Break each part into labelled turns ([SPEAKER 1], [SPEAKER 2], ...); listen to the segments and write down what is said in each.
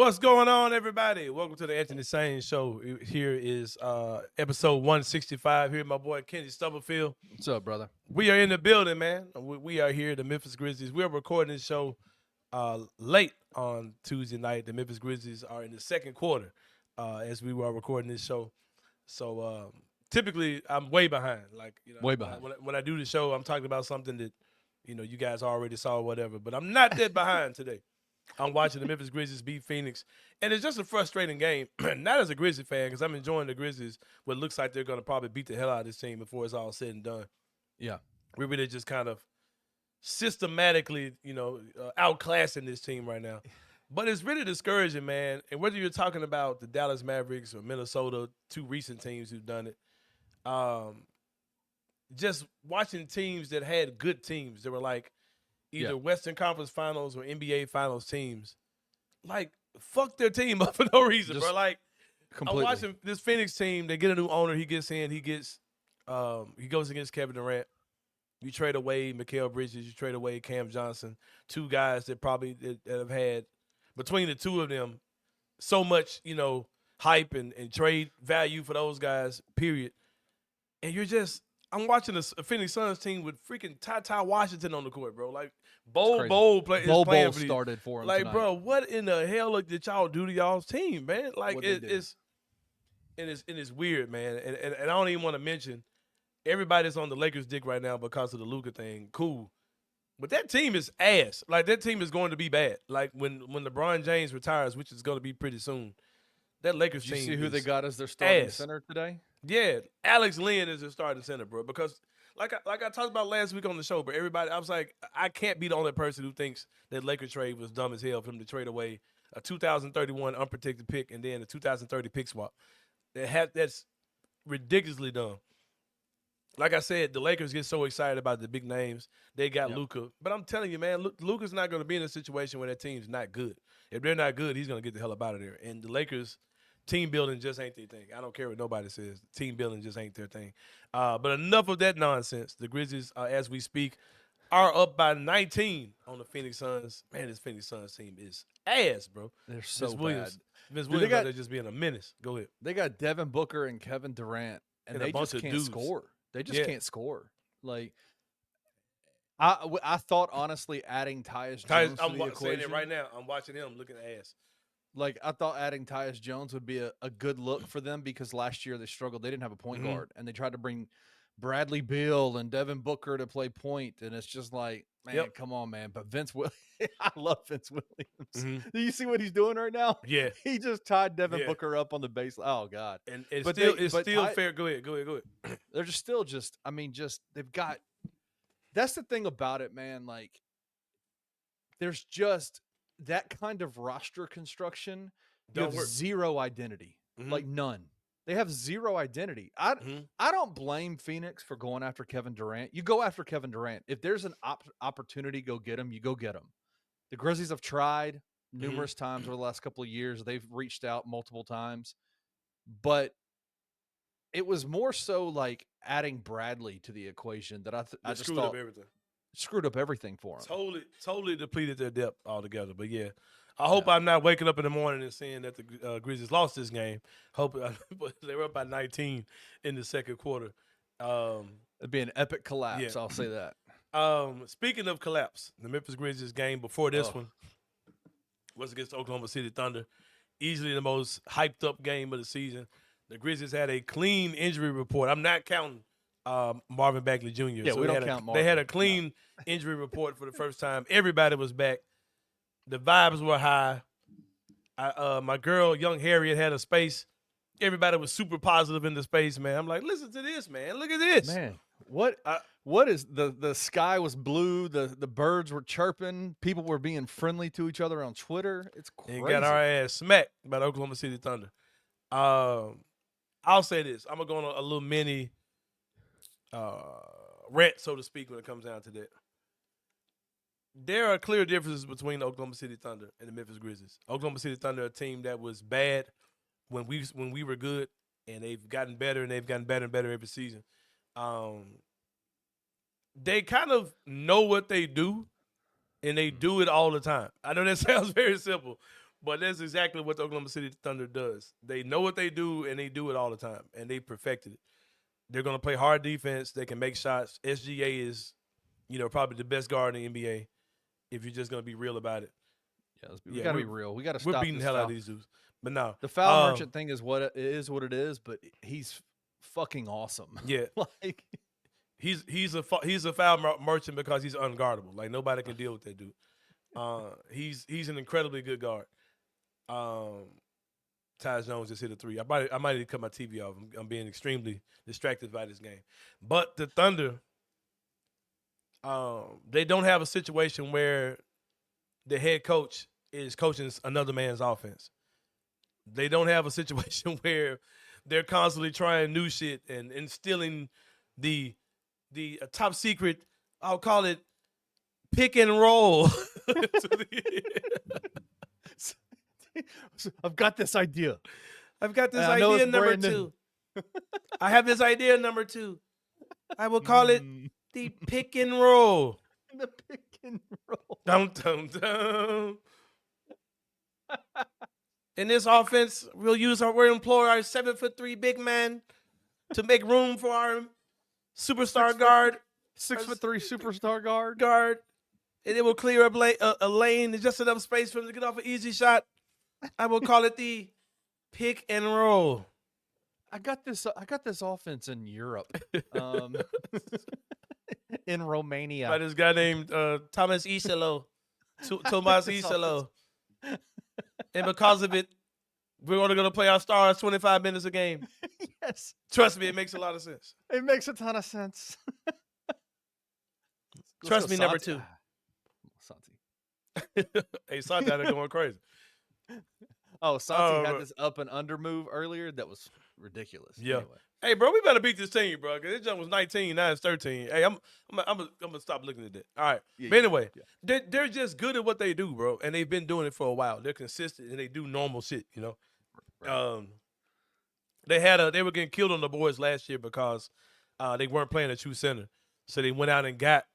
[SPEAKER 1] What's going on, everybody? Welcome to the Anthony Sain Show. Here is episode 165. Here, my boy Kenny Stubblefield.
[SPEAKER 2] What's up, brother?
[SPEAKER 1] We are in the building, man. We are here, the Memphis Grizzlies. We are recording this show late on Tuesday night. The Memphis Grizzlies are in the second quarter as we were recording this show. So typically, I'm way behind.
[SPEAKER 2] Way behind.
[SPEAKER 1] When I do the show, I'm talking about something that you guys already saw, or whatever. But I'm not that behind today. I'm watching the Memphis Grizzlies beat Phoenix, and it's just a frustrating game. Not as a Grizzlies fan, because I'm enjoying the Grizzlies. What looks like they're going to probably beat the hell out of this team before it's all said and done.
[SPEAKER 2] Yeah,
[SPEAKER 1] We're really just kind of systematically, outclassing this team right now. But it's really discouraging, man. And whether you're talking about the Dallas Mavericks or Minnesota, two recent teams who've done it, just watching teams that had good teams that were like either Western Conference Finals or NBA Finals teams, like, fuck their team up for no reason, bro. Like, completely. I'm watching this Phoenix team. They get a new owner. He gets in. He goes against Kevin Durant. You trade away Mikal Bridges. You trade away Cam Johnson. Two guys that probably that have had, between the two of them, so much, hype and trade value for those guys, period. And I'm watching a Phoenix Suns team with freaking Ty Washington on the court, bro. Like, Bowl playing for these.
[SPEAKER 2] Started for him
[SPEAKER 1] Like,
[SPEAKER 2] tonight.
[SPEAKER 1] bro, what in the hell did y'all do to y'all's team, man? Like, it's weird, man. And I don't even want to mention everybody's on the Lakers' dick right now because of the Luka thing. Cool. But that team is ass. Like, that team is going to be bad. Like, when LeBron James retires, which is going to be pretty soon, that Lakers team
[SPEAKER 2] Did you see who they got as their starting center today?
[SPEAKER 1] Yeah, Alex Lynn is their starting center, bro. Because like I talked about last week on the show, but I was like, I can't be the only person who thinks that Lakers trade was dumb as hell for them to trade away a 2031 unprotected pick and then a 2030 pick swap. That's ridiculously dumb. Like I said, the Lakers get so excited about the big names. They got Luka. But I'm telling you, man, Luka's not going to be in a situation where that team's not good. If they're not good, he's going to get the hell up out of there. And the Lakers, team building just ain't their thing. I don't care what nobody says. Team building just ain't their thing. But enough of that nonsense. The Grizzlies, as we speak, are up by 19 on the Phoenix Suns. Man, this Phoenix Suns team is ass, bro.
[SPEAKER 2] They're so
[SPEAKER 1] Williams,
[SPEAKER 2] bad.
[SPEAKER 1] Ms. Williams they're just being a menace. Go ahead.
[SPEAKER 2] They got Devin Booker and Kevin Durant, and they just can't score. They just can't score. Like, I thought, honestly, adding Tyus Jones to the equation. I'm saying it
[SPEAKER 1] right now. I'm watching him looking ass.
[SPEAKER 2] Like, I thought adding Tyus Jones would be a good look for them because last year they struggled. They didn't have a point guard, and they tried to bring Bradley Beal and Devin Booker to play point, and it's just like, man, come on, man. But Vince Williams, I love Vince Williams. Do you see what he's doing right now?
[SPEAKER 1] Yeah.
[SPEAKER 2] He just tied Devin Booker up on the baseline. Oh, God.
[SPEAKER 1] And it's still fair. Go ahead.
[SPEAKER 2] They're they've got – that's the thing about it, man. Like, there's just – that kind of roster construction, you have zero identity, like none. They have zero identity. I don't blame Phoenix for going after Kevin Durant. You go after Kevin Durant. If there's an opportunity, go get him. You go get him. The Grizzlies have tried numerous times over the last couple of years. They've reached out multiple times, but it was more so like adding Bradley to the equation that I just thought screwed up everything for them.
[SPEAKER 1] Totally depleted their depth altogether. But yeah, I hope I'm not waking up in the morning and seeing that the Grizzlies lost this game. Hope they were up by 19 in the second quarter.
[SPEAKER 2] It'd be an epic collapse. I'll say that.
[SPEAKER 1] Speaking of collapse, the Memphis Grizzlies game before this one was against the Oklahoma City Thunder. Easily the most hyped up game of the season. The Grizzlies had a clean injury report. I'm not counting Marvin Bagley Jr.
[SPEAKER 2] Yeah, we don't count Marvin.
[SPEAKER 1] They had a clean injury report for the first time. Everybody was back. The vibes were high. My girl, young Harriet, had a space. Everybody was super positive in the space, man. I'm like, listen to this, man. Look at this.
[SPEAKER 2] Man, what is the sky was blue, the birds were chirping, people were being friendly to each other on Twitter. It's crazy.
[SPEAKER 1] And got our ass smacked by the Oklahoma City Thunder. I'll say this. I'm going to go on a little mini rant, so to speak, when it comes down to that. There are clear differences between the Oklahoma City Thunder and the Memphis Grizzlies. Oklahoma City Thunder, a team that was bad when we were good, and they've gotten better, and they've gotten better and better every season. They kind of know what they do, and they do it all the time. I know that sounds very simple, But that's exactly what the Oklahoma City Thunder does. They know what they do, and they do it all the time, and they perfected it. They're going to play hard defense. They can make shots. SGA is, probably the best guard in the NBA if you're just going to be real about it.
[SPEAKER 2] We got to be real. We got to stop.
[SPEAKER 1] We're beating
[SPEAKER 2] the
[SPEAKER 1] hell out of these dudes. But no,
[SPEAKER 2] the foul merchant thing is what it is. But he's fucking awesome.
[SPEAKER 1] Yeah,
[SPEAKER 2] like
[SPEAKER 1] he's a foul merchant because he's unguardable. Like nobody can deal with that dude. He's an incredibly good guard. Tyus Jones just hit a three. I might need to cut my TV off. I'm being extremely distracted by this game. But the Thunder, they don't have a situation where the head coach is coaching another man's offense. They don't have a situation where they're constantly trying new shit and instilling the top secret, I'll call it pick and roll.
[SPEAKER 2] I've got this idea.
[SPEAKER 1] I've got this idea number 2. I have this idea number 2. I will call it the pick and roll.
[SPEAKER 2] The pick and roll.
[SPEAKER 1] Dum, dum, dum. In this offense, we'll employ our 7'3" big man to make room for our superstar guard.
[SPEAKER 2] 6'3" superstar guard.
[SPEAKER 1] And it will clear up a lane. There's just enough space for him to get off an easy shot. I will call it the pick and roll.
[SPEAKER 2] I got this offense in Europe, in Romania.
[SPEAKER 1] By this guy named Thomas Isalo. Tomas Isalo. And because of it, we're only going to play our stars 25 minutes a game.
[SPEAKER 2] Yes.
[SPEAKER 1] Trust me, it makes a lot of sense.
[SPEAKER 2] It makes a ton of sense.
[SPEAKER 1] Trust me, number 2.
[SPEAKER 2] Santi.
[SPEAKER 1] Hey, Santi out there going crazy.
[SPEAKER 2] Oh, Santi had this up and under move earlier. That was ridiculous.
[SPEAKER 1] Yeah.
[SPEAKER 2] Anyway.
[SPEAKER 1] Hey, bro, we better beat this team, bro. Because this jump was 19, now it's 13. Hey, I'm gonna stop looking at that. All right.
[SPEAKER 2] Yeah,
[SPEAKER 1] but anyway, they're just good at what they do, bro. And they've been doing it for a while. They're consistent and they do normal shit, you know. Right. They were getting killed on the boards last year because they weren't playing a true center. So they went out and got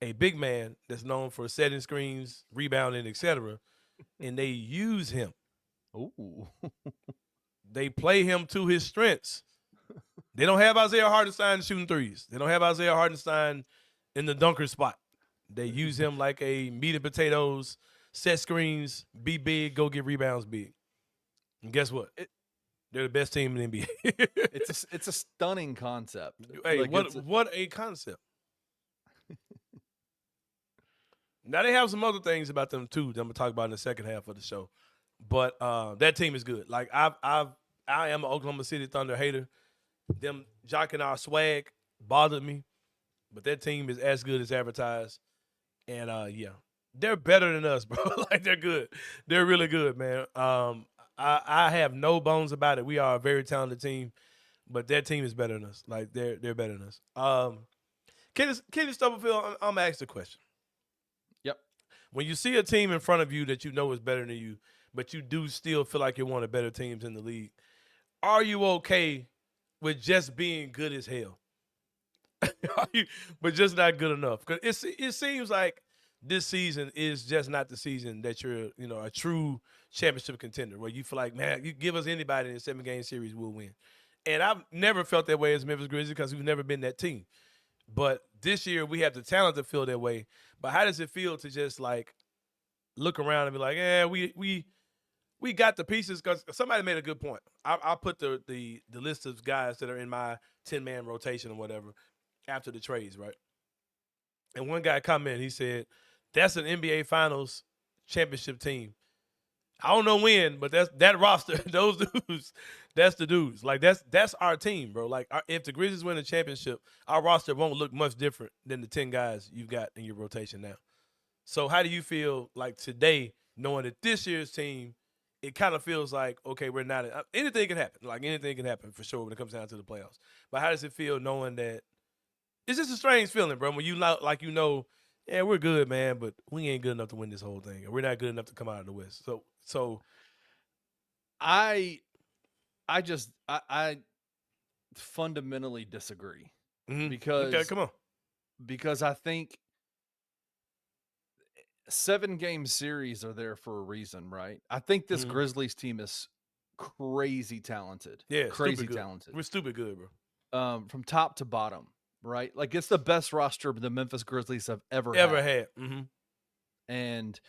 [SPEAKER 1] a big man that's known for setting screens, rebounding, etc. And they use him.
[SPEAKER 2] Ooh.
[SPEAKER 1] They play him to his strengths. They don't have Isaiah Hartenstein shooting threes. They don't have Isaiah Hartenstein in the dunker spot. They use him like a meat and potatoes, set screens, be big, go get rebounds big. And guess what? They're the best team in the NBA.
[SPEAKER 2] It's a stunning concept.
[SPEAKER 1] Hey,
[SPEAKER 2] like
[SPEAKER 1] what a concept. Now they have some other things about them too that I'm gonna talk about in the second half of the show. But that team is good. Like I am an Oklahoma City Thunder hater. Them jocking our swag bothered me, but that team is as good as advertised. And yeah, they're better than us, bro. Like they're good. They're really good, man. I have no bones about it. We are a very talented team, but that team is better than us. Like they're better than us. Kenny Stubblefield, I'm gonna ask the question.
[SPEAKER 2] Yep.
[SPEAKER 1] When you see a team in front of you that you know is better than you, but you do still feel like you're one of the better teams in the league, are you okay with just being good as hell? But just not good enough? Because it seems like this season is just not the season that you're, a true championship contender where you feel like, man, you give us anybody in a 7-game series, we'll win. And I've never felt that way as Memphis Grizzlies because we've never been that team. But this year we have the talent to feel that way. But how does it feel to just like look around and be like, yeah, we got the pieces? Because somebody made a good point. I'll put the list of guys that are in my 10-man rotation or whatever after the trades, right? And one guy commented, he said, that's an NBA Finals championship team. I don't know when, but that roster, those dudes, that's the dudes. Like that's our team, bro. Like if the Grizzlies win a championship, our roster won't look much different than the 10 guys you've got in your rotation now. So how do you feel like today, knowing that this year's team, it kind of feels like, okay, we're not – anything can happen. Like anything can happen for sure when it comes down to the playoffs. But how does it feel knowing that – it's just a strange feeling, bro, when yeah, we're good, man, but we ain't good enough to win this whole thing. Or we're not good enough to come out of the West. So
[SPEAKER 2] I fundamentally disagree.
[SPEAKER 1] Mm-hmm.
[SPEAKER 2] Because
[SPEAKER 1] okay, come on.
[SPEAKER 2] Because I think 7-game series are there for a reason, right? I think this
[SPEAKER 1] Mhm.
[SPEAKER 2] Grizzlies team is crazy talented.
[SPEAKER 1] Yeah, stupid
[SPEAKER 2] Crazy
[SPEAKER 1] good.
[SPEAKER 2] talented.
[SPEAKER 1] We're stupid good, bro.
[SPEAKER 2] From top to bottom, right? Like it's the best roster the Memphis Grizzlies have ever
[SPEAKER 1] Ever
[SPEAKER 2] had.
[SPEAKER 1] had. Mm-hmm.
[SPEAKER 2] And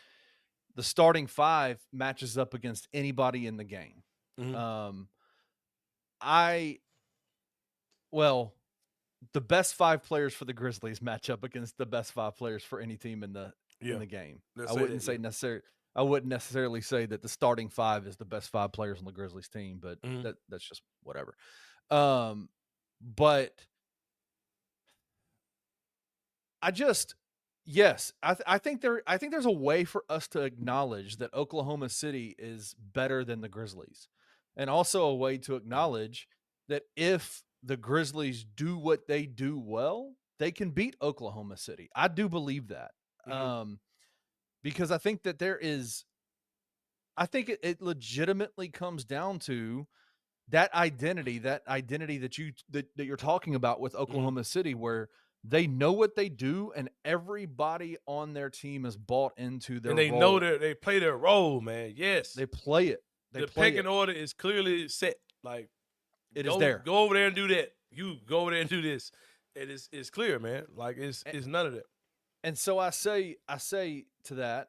[SPEAKER 2] the starting 5 matches up against anybody in the game.
[SPEAKER 1] Mm-hmm.
[SPEAKER 2] I well, the best 5 players for the Grizzlies match up against the best 5 players for any team in the game.
[SPEAKER 1] Let's
[SPEAKER 2] I
[SPEAKER 1] say
[SPEAKER 2] wouldn't
[SPEAKER 1] that.
[SPEAKER 2] say I wouldn't necessarily say that the starting 5 is the best 5 players on the Grizzlies team, but
[SPEAKER 1] Mm-hmm.
[SPEAKER 2] that's just whatever. But I just yes, I think there's a way for us to acknowledge that Oklahoma City is better than the Grizzlies. And also a way to acknowledge that if the Grizzlies do what they do well, they can beat Oklahoma City. I do believe that.
[SPEAKER 1] Mm-hmm.
[SPEAKER 2] Because I think that I think it legitimately comes down to that identity that you're talking about with
[SPEAKER 1] Mm-hmm.
[SPEAKER 2] Oklahoma City, where they know what they do and everybody on their team is bought into their
[SPEAKER 1] And they know
[SPEAKER 2] role.
[SPEAKER 1] that they play their role, man. Yes.
[SPEAKER 2] They play it. They
[SPEAKER 1] The
[SPEAKER 2] play
[SPEAKER 1] pecking
[SPEAKER 2] it.
[SPEAKER 1] order is clearly set. Like,
[SPEAKER 2] It is
[SPEAKER 1] go
[SPEAKER 2] there.
[SPEAKER 1] over there and do that. You go over there and do this. It's clear, man. Like it's none of that.
[SPEAKER 2] And so I say to that,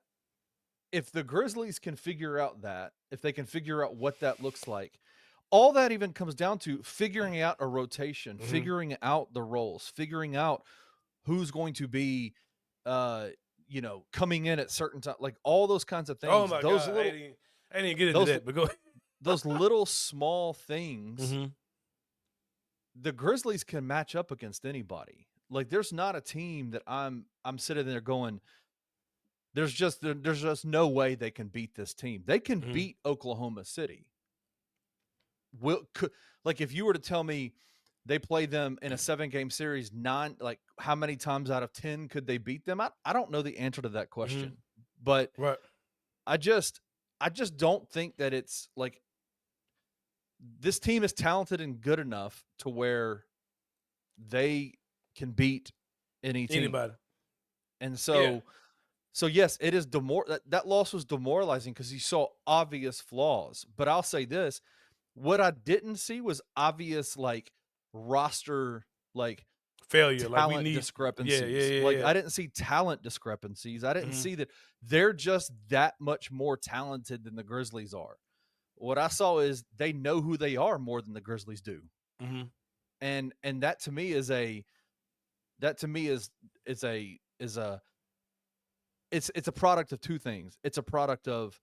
[SPEAKER 2] if the Grizzlies can figure out that, if they can figure out what that looks like, all that even comes down to figuring out a rotation,
[SPEAKER 1] Mm-hmm.
[SPEAKER 2] figuring out the roles, figuring out who's going to be coming in at certain time, like all those kinds of
[SPEAKER 1] Oh
[SPEAKER 2] things.
[SPEAKER 1] my
[SPEAKER 2] Those
[SPEAKER 1] God.
[SPEAKER 2] little
[SPEAKER 1] I didn't get into
[SPEAKER 2] those
[SPEAKER 1] that, but go ahead.
[SPEAKER 2] those little small things,
[SPEAKER 1] Mm-hmm.
[SPEAKER 2] the Grizzlies can match up against anybody. Like there's not a team that I'm sitting there going, there's just no way they can beat this team. They can
[SPEAKER 1] Mm-hmm.
[SPEAKER 2] beat Oklahoma City. Like if you were to tell me they play them in a 7-game series, like how many times out of 10 could they beat them? I don't know the answer to that
[SPEAKER 1] Mm-hmm.
[SPEAKER 2] question. But
[SPEAKER 1] Right.
[SPEAKER 2] I just don't think that it's like this team is talented and good enough to where they can beat any team.
[SPEAKER 1] Anybody.
[SPEAKER 2] And
[SPEAKER 1] Yeah.
[SPEAKER 2] so yes, it is that loss was demoralizing because you saw obvious flaws. But I'll say this, what I didn't see was obvious like roster like
[SPEAKER 1] Failure. Like we
[SPEAKER 2] talent
[SPEAKER 1] need. Yeah. Yeah.
[SPEAKER 2] discrepancies.
[SPEAKER 1] Yeah.
[SPEAKER 2] Like
[SPEAKER 1] Yeah.
[SPEAKER 2] I didn't see talent discrepancies. I didn't
[SPEAKER 1] Mm-hmm.
[SPEAKER 2] see that they're just that much more talented than the Grizzlies are. What I saw is they know who they are more than the Grizzlies do.
[SPEAKER 1] Mm-hmm.
[SPEAKER 2] And that to me is a it's a product of two things. It's a product of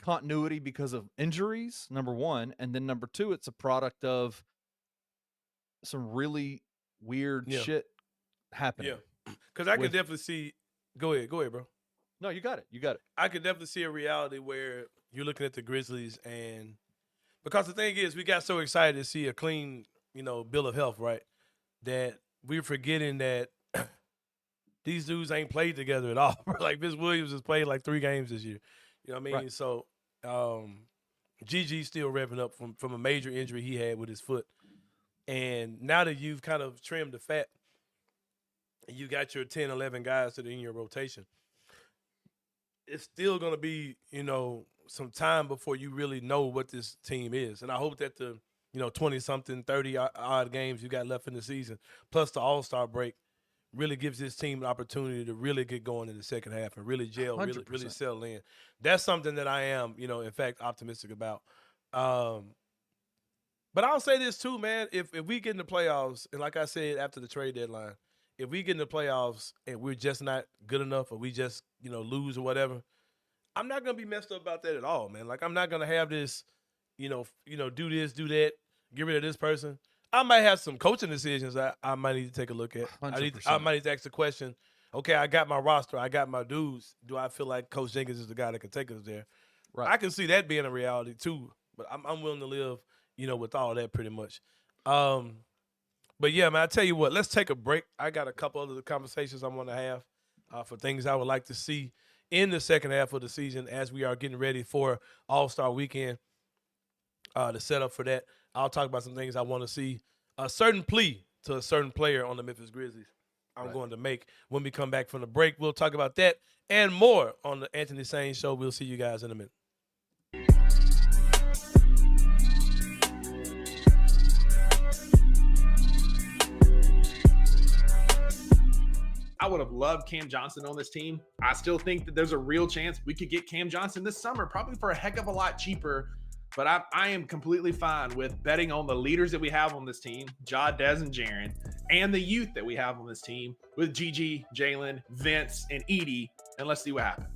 [SPEAKER 2] continuity because of injuries, number one, and then number two, it's a product of some really weird
[SPEAKER 1] Yeah.
[SPEAKER 2] shit happening.
[SPEAKER 1] Yeah. Because I can
[SPEAKER 2] With
[SPEAKER 1] definitely see. Go ahead, bro.
[SPEAKER 2] no, you got it.
[SPEAKER 1] I could definitely see a reality where you're looking at the Grizzlies, and because the thing is, we got so excited to see a clean, bill of health, right? That we're forgetting that these dudes ain't played together at all. Like Vince Williams has played like 3 games this year. You know what I
[SPEAKER 2] Right.
[SPEAKER 1] mean? So GG's still revving up from a major injury he had with his foot. And now that you've kind of trimmed the fat, and you got your 10, 11 guys that are in your rotation, it's still going to be, some time before you really know what this team is. And I hope that the, 20-something, 30 odd games you got left in the season, plus the All-Star break, really gives this team an opportunity to really get going in the second half and really gel, really
[SPEAKER 2] 100%.
[SPEAKER 1] settle in. That's something that I am, in fact, optimistic about. But I'll say this too, man. If we get in the playoffs, and like I said after the trade deadline, if we get in the playoffs and we're just not good enough, or we just lose or whatever, I'm not gonna be messed up about that at all, man. Like I'm not gonna have this, do this, do that, get rid of this person. I might have some coaching decisions I might need to take a look at. I
[SPEAKER 2] 100%.
[SPEAKER 1] might need to ask the question. Okay, I got my roster, I got my dudes. Do I feel like Coach Jenkins is the guy that can take us there?
[SPEAKER 2] Right.
[SPEAKER 1] I can see that being a reality too, but I'm willing to live, with all that pretty much. But yeah, man, I tell you what, let's take a break. I got a couple other conversations I want to have for things I would like to see in the second half of the season as we are getting ready for All-Star Weekend. The setup for that, I'll talk about some things I want to see. A certain plea to a certain player on the Memphis Grizzlies. I'm going to make when we come back from the break. We'll talk about that and more on the Anthony Sain Show. We'll see you guys in a minute.
[SPEAKER 3] I would have loved Cam Johnson on this team. I still think that there's a real chance we could get Cam Johnson this summer, probably for a heck of a lot cheaper. But I am completely fine with betting on the leaders that we have on this team, Ja, Dez, and Jaren, and the youth that we have on this team with Gigi, Jalen, Vince, and Edie, and let's see what happens.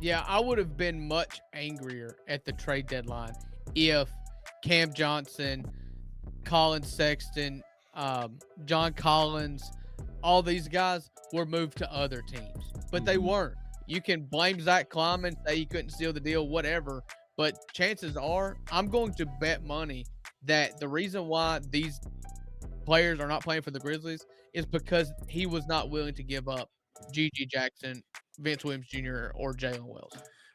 [SPEAKER 4] Yeah, I would have been much angrier at the trade deadline if Cam Johnson, Colin Sexton, John Collins, all these guys were moved to other teams, but they weren't. You can blame Zach Kleiman, say he couldn't seal the deal, whatever. But chances are, I'm going to bet money that the reason why these players are not playing for the Grizzlies is because he was not willing to give up G.G. Jackson, Vince Williams Jr., or Jalen Wells.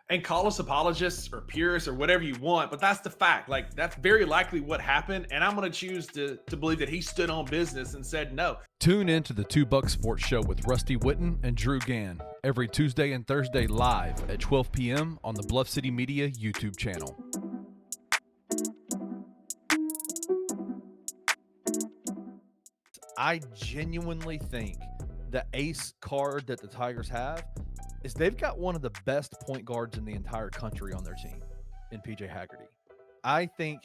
[SPEAKER 3] And call us apologists or purists or whatever you want, but that's the fact. Like, that's very likely what happened, and I'm going to choose to believe that he stood on business and said no.
[SPEAKER 2] Tune in to the Two Buck Sports Show with Rusty Witten and Drew Gann every Tuesday and Thursday live at 12 p.m. on the Bluff City Media YouTube channel. I genuinely think the ace card that the Tigers have is they've got one of the best point guards in the entire country on their team in PJ Haggerty. I think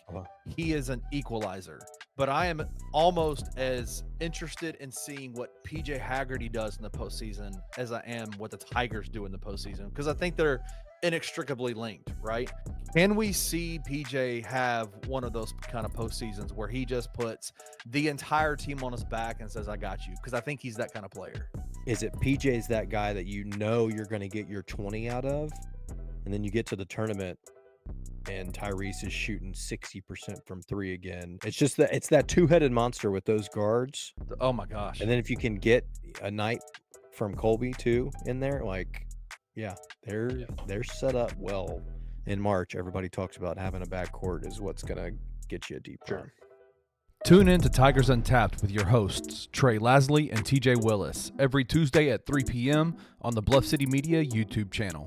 [SPEAKER 2] he is an equalizer, but I am almost as interested in seeing what PJ Haggerty does in the postseason as I am what the Tigers do in the postseason, because I think they're inextricably linked, right? Can we see PJ have one of those kind of postseasons where he just puts the entire team on his back and says, I got you? Because I think he's that kind of player.
[SPEAKER 5] Is it PJ's that guy that you know you're going to get your 20 out of, and then you get to the tournament and Tyrese is shooting 60% from three again? It's just that it's that two-headed monster with those guards.
[SPEAKER 2] Oh my gosh.
[SPEAKER 5] And then if you can get a night from Colby too in there, like, yeah, they're set up well in March. Everybody talks about having a backcourt is what's going to get you a deep run.
[SPEAKER 2] Tune in to Tigers Untapped with your hosts, Trey Lasley and TJ Willis, every Tuesday at 3 p.m. on the Bluff City Media YouTube channel.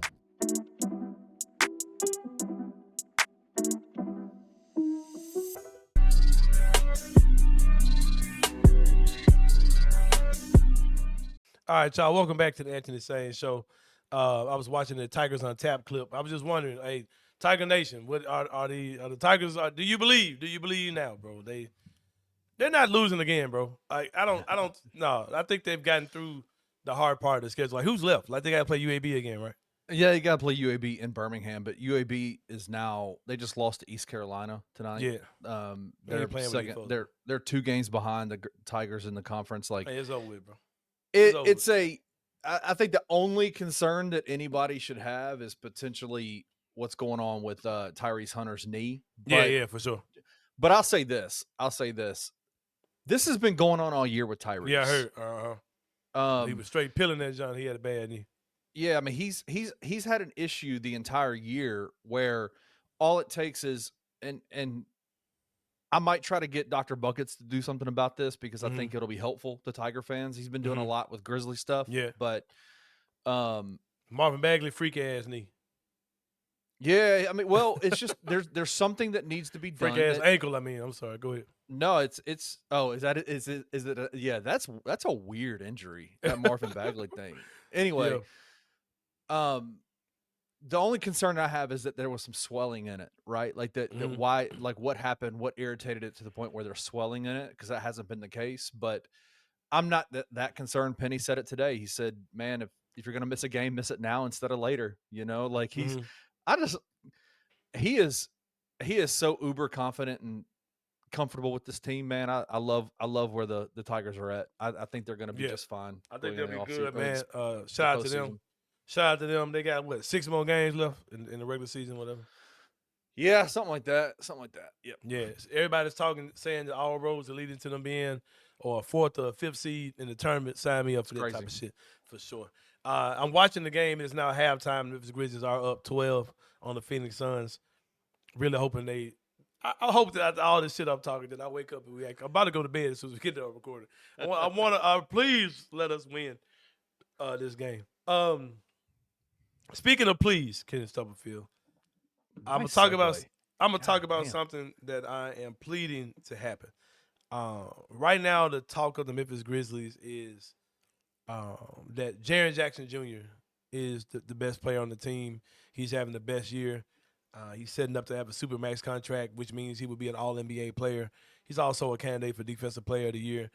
[SPEAKER 1] All right, y'all, welcome back to the Anthony Sain Show. I was watching the Tigers Untapped clip. I was just wondering, hey, Tiger Nation, what are the Tigers? Do you believe? Do you believe now, bro? They're not losing again, bro. I don't. No, I think they've gotten through the hard part of the schedule. Like, who's left? Like, they got to play UAB again, right?
[SPEAKER 2] Yeah, you got to play UAB in Birmingham, but UAB is now, they just lost to East Carolina tonight.
[SPEAKER 1] Yeah.
[SPEAKER 2] They're second. They're 2 games behind the Tigers in the conference. Like,
[SPEAKER 1] hey, it's over with, bro.
[SPEAKER 2] I think the only concern that anybody should have is potentially what's going on with Tyrese Hunter's knee. But,
[SPEAKER 1] yeah, for sure.
[SPEAKER 2] But I'll say this. This has been going on all year with Tyrese.
[SPEAKER 1] Yeah, I heard. He was straight peeling that John. He had a bad knee.
[SPEAKER 2] Yeah, I mean, he's had an issue the entire year where all it takes is and I might try to get Dr. Buckets to do something about this because I think it'll be helpful to Tiger fans. He's been doing a lot with Grizzly stuff.
[SPEAKER 1] Yeah.
[SPEAKER 2] But
[SPEAKER 1] Marvin Bagley, freak ass knee.
[SPEAKER 2] Yeah, I mean, well, it's just there's something that needs to be done.
[SPEAKER 1] Freak ass ankle, I mean. I'm sorry. Go ahead.
[SPEAKER 2] No, is it yeah, that's a weird injury, that Marvin Bagley thing. Anyway, the only concern I have is that there was some swelling in it, right? Like that why, like what happened, what irritated it to the point where there's swelling in it, because that hasn't been the case. But I'm not that concerned. Penny said it today. He said, man, if you're gonna miss a game, miss it now instead of later. You know, like he is so uber confident and comfortable with this team, man. I love where the Tigers are at. I think they're gonna be just fine.
[SPEAKER 1] I think they'll be good, man. Shout out to them. Shout out to them. They got, 6 more games left in the regular season, whatever.
[SPEAKER 2] Yeah, something like that. Yep.
[SPEAKER 1] Yeah. Everybody's saying that all roads are leading to them being or a 4th or 5th seed in the tournament. Sign me up for that type of shit, for sure. I'm watching the game. It's now halftime. The Grizzlies are up 12 on the Phoenix Suns. Really hoping I hope that after all this shit I'm talking, that I wake up and I'm about to go to bed as soon as we get done recording. I want to please let us win this game. Speaking of please, Kenneth Stubblefield, I'm gonna talk about
[SPEAKER 2] damn.
[SPEAKER 1] something that I am pleading to happen. Right now, the talk of the Memphis Grizzlies is that Jaren Jackson Jr. is the best player on the team. He's having the best year. He's setting up to have a supermax contract, which means he will be an All-NBA player. He's also a candidate for Defensive Player of the Year.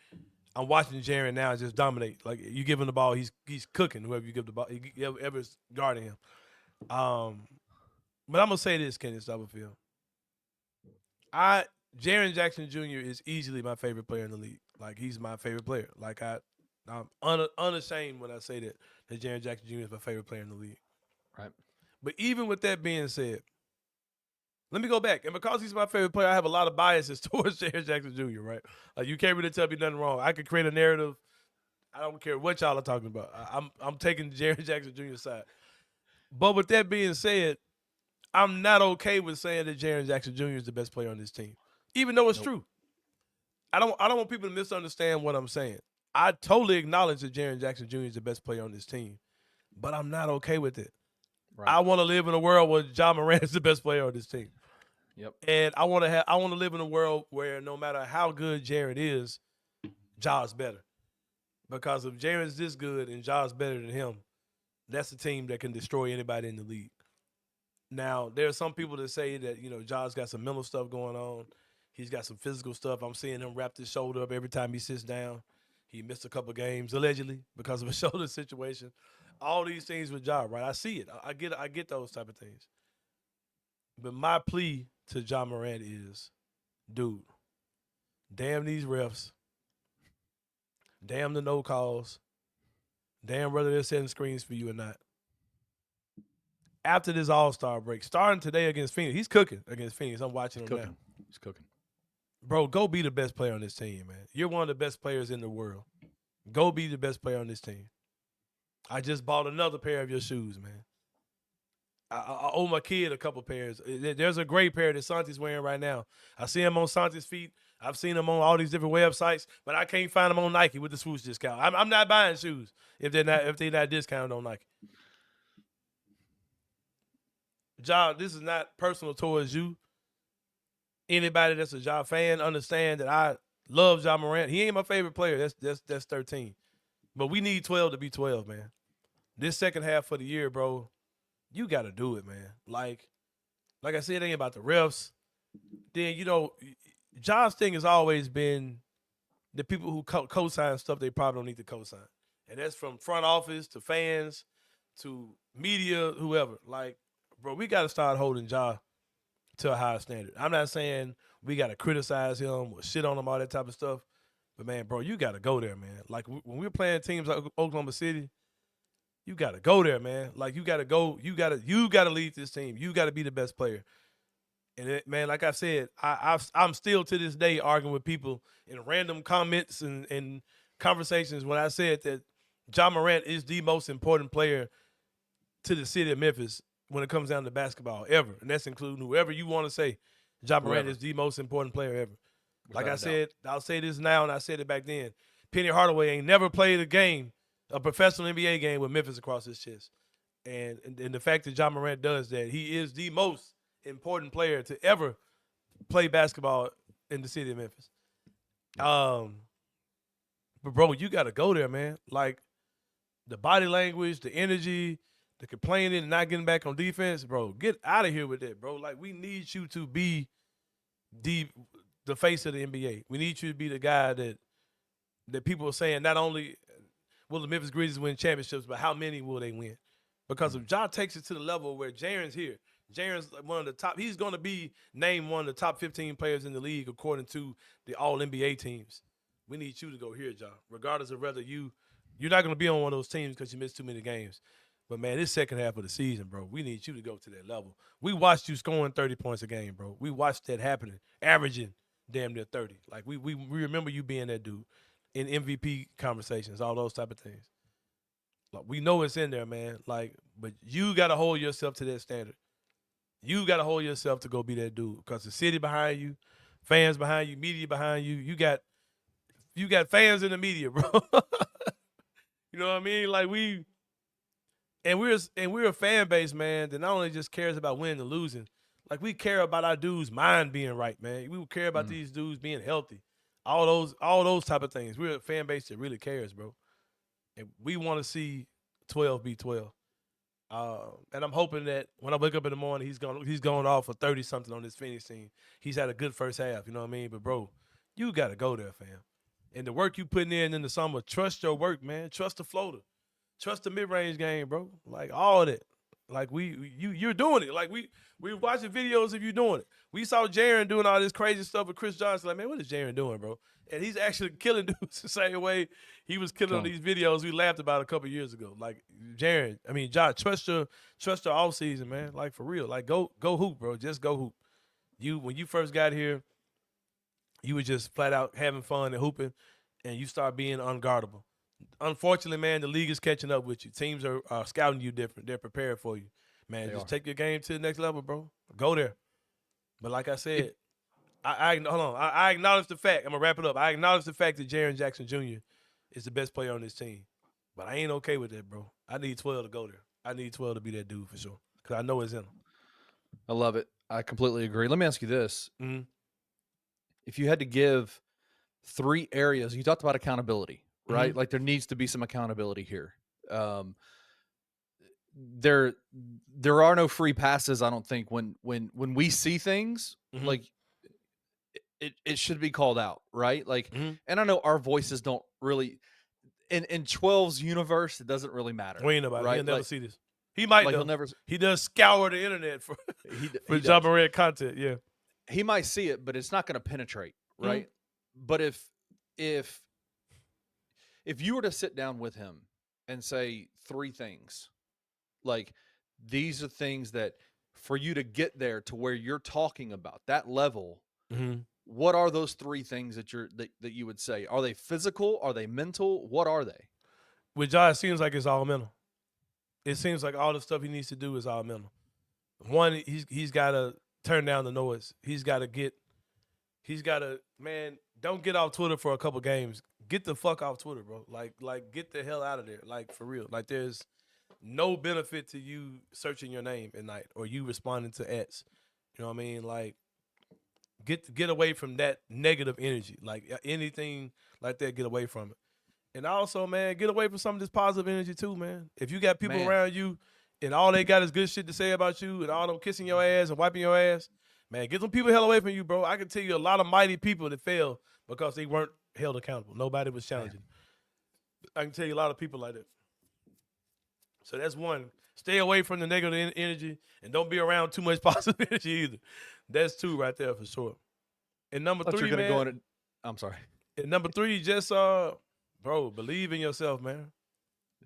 [SPEAKER 1] I'm watching Jaren now just dominate. Like, you give him the ball, he's cooking. Whoever you give the ball, whoever's guarding him. But I'm gonna say this, Kenneth Stubblefield. Jaren Jackson Jr. is easily my favorite player in the league. Like, he's my favorite player. Like, I'm unashamed when I say that Jaren Jackson Jr. is my favorite player in the league.
[SPEAKER 2] Right.
[SPEAKER 1] But even with that being said, let me go back. And because he's my favorite player, I have a lot of biases towards Jaren Jackson Jr., right? Like, you can't really tell me nothing wrong. I could create a narrative. I don't care what y'all are talking about. I'm taking Jaren Jackson Jr.'s side. But with that being said, I'm not okay with saying that Jaren Jackson Jr. is the best player on this team, even though it's true. I don't want people to misunderstand what I'm saying. I totally acknowledge that Jaren Jackson Jr. is the best player on this team, but I'm not okay with it.
[SPEAKER 2] Right.
[SPEAKER 1] I want to live in a world where Ja Morant is the best player on this team.
[SPEAKER 2] Yep.
[SPEAKER 1] And I want to live in a world where no matter how good Jaren is, Ja's better. Because if Jaren's this good and Ja's better than him, that's a team that can destroy anybody in the league. Now, there are some people that say that, Ja's got some mental stuff going on. He's got some physical stuff. I'm seeing him wrap his shoulder up every time he sits down. He missed a couple games, allegedly, because of a shoulder situation. All these things with Ja, right? I see it. I get those type of things. But my plea to Ja Morant is, dude, damn these refs. Damn the no calls. Damn whether they're setting screens for you or not. After this All-Star break, starting today against Phoenix, he's cooking against Phoenix. I'm watching him now.
[SPEAKER 2] He's cooking.
[SPEAKER 1] Bro, go be the best player on this team, man. You're one of the best players in the world. Go be the best player on this team. I just bought another pair of your shoes, man. I owe my kid a couple pairs. There's a great pair that Santi's wearing right now. I see him on Santi's feet. I've seen him on all these different websites, but I can't find him on Nike with the swoosh discount. I'm not buying shoes if they're not discounted on Nike. Ja, this is not personal towards you. Anybody that's a Ja fan understand that I love Ja Morant. He ain't my favorite player. That's 13. But we need 12 to be 12, man. This second half of the year, bro, you got to do it, man. Like I said, it ain't about the refs. Then, Ja's thing has always been the people who co-sign stuff they probably don't need to co-sign. And that's from front office to fans to media, whoever. Like, bro, we got to start holding Ja to a higher standard. I'm not saying we got to criticize him or shit on him, all that type of stuff. But, man, bro, you got to go there, man. Like, when we're playing teams like Oklahoma City, you got to go there, man. Like, you got to go. You got to lead this team. You got to be the best player. And, man, like I said, I'm still to this day arguing with people in random comments and conversations when I said that Ja Morant is the most important player to the city of Memphis when it comes down to basketball ever. And that's including whoever you want to say. Ja Morant is the most important player ever. Like I said, I'll say this now and I said it back then. Penny Hardaway ain't never played a professional NBA game with Memphis across his chest. And the fact that Ja Morant does that, he is the most important player to ever play basketball in the city of Memphis. But, bro, you got to go there, man. Like, the body language, the energy, the complaining and not getting back on defense, bro, get out of here with that, bro. Like, we need you to be the face of the NBA. We need you to be the guy that people are saying not only will the Memphis Grizzlies win championships, but how many will they win? Because if Ja takes it to the level where Jaren's here, Jaren's one of the top, he's going to be named one of the top 15 players in the league according to the All-NBA teams. We need you to go here, Ja, regardless of whether you're not going to be on one of those teams because you missed too many games. But, man, this second half of the season, bro, we need you to go to that level. We watched you scoring 30 points a game, bro. We watched that happening, averaging damn near 30. Like, we remember you being that dude in MVP conversations, all those type of things. Like, we know it's in there, man. Like, but you got to hold yourself to that standard. You got to hold yourself to go be that dude because the city behind you, fans behind you, media behind you. You got fans in the media, bro. You know what I mean? Like we're a fan base, man, that not only just cares about winning and losing, like we care about our dudes' mind being right, man. We care about these dudes being healthy. All those type of things. We're a fan base that really cares, bro. And we want to see 12 be 12. And I'm hoping that when I wake up in the morning, he's going off for 30 something on this Phoenix team. He's had a good first half, you know what I mean? But bro, you gotta go there, fam. And the work you putting in the summer, trust your work, man. Trust the floater. Trust the mid-range game, bro. Like all that. Like you're doing it. Like we were watching videos of you doing it. We saw Jaren doing all this crazy stuff with Chris Johnson. Like, man, what is Jaren doing, bro? And he's actually killing dudes the same way he was killing on these videos we laughed about a couple years ago. Like Ja, trust your off season, man. Like for real. Like go hoop, bro. Just go hoop. When you first got here, you were just flat out having fun and hooping, and you start being unguardable. Unfortunately, man, the league is catching up with you. Teams are scouting you different. They're prepared for you. Man, just take your game to the next level, bro. Go there. But like I said, I acknowledge the fact. I'm going to wrap it up. I acknowledge the fact that Jaren Jackson Jr. is the best player on this team. But I ain't okay with that, bro. I need 12 to go there. I need 12 to be that dude for sure because I know it's in him.
[SPEAKER 2] I love it. I completely agree. Let me ask you this.
[SPEAKER 1] Mm-hmm.
[SPEAKER 2] If you had to give 3 areas, you talked about accountability, right?
[SPEAKER 1] Mm-hmm.
[SPEAKER 2] Like there needs to be some accountability here. There are no free passes. I don't think when we see things like it should be called out, right? Like, and I know our voices don't really in 12's universe. It doesn't really matter.
[SPEAKER 1] We ain't nobody.
[SPEAKER 2] Right?
[SPEAKER 1] He'll never see this. He might.
[SPEAKER 2] Like
[SPEAKER 1] though.
[SPEAKER 2] he'll never.
[SPEAKER 1] He does scour the internet for Ja Morant content. Yeah.
[SPEAKER 2] He might see it, but it's not going to penetrate, right? But if you were to sit down with him and say 3 things, like these are things that for you to get there to where you're talking about that level, what are those 3 things that you would say? Are they physical? Are they mental? What are they?
[SPEAKER 1] With Ja, it seems like it's all mental. It seems like all the stuff he needs to do is all mental. One, he's got to turn down the noise. He's got to, man, don't get off Twitter for a couple games. Get the fuck off Twitter, bro. Like get the hell out of there. Like for real. Like there's no benefit to you searching your name at night or you responding to ads. You know what I mean? Like get away from that negative energy. Like anything like that, get away from it. And also, man, get away from some of this positive energy too, man. If you got people around you and all they got is good shit to say about you and all them kissing your ass and wiping your ass, man, get them people hell away from you, bro. I can tell you a lot of mighty people that fell because they weren't held accountable. Nobody was challenging. I can tell you a lot of people like that. So that's one. Stay away from the negative energy and don't be around too much positive energy either. That's 2 right there for sure. And number 3, man.
[SPEAKER 2] I'm sorry.
[SPEAKER 1] And number 3, just bro, believe in yourself, man.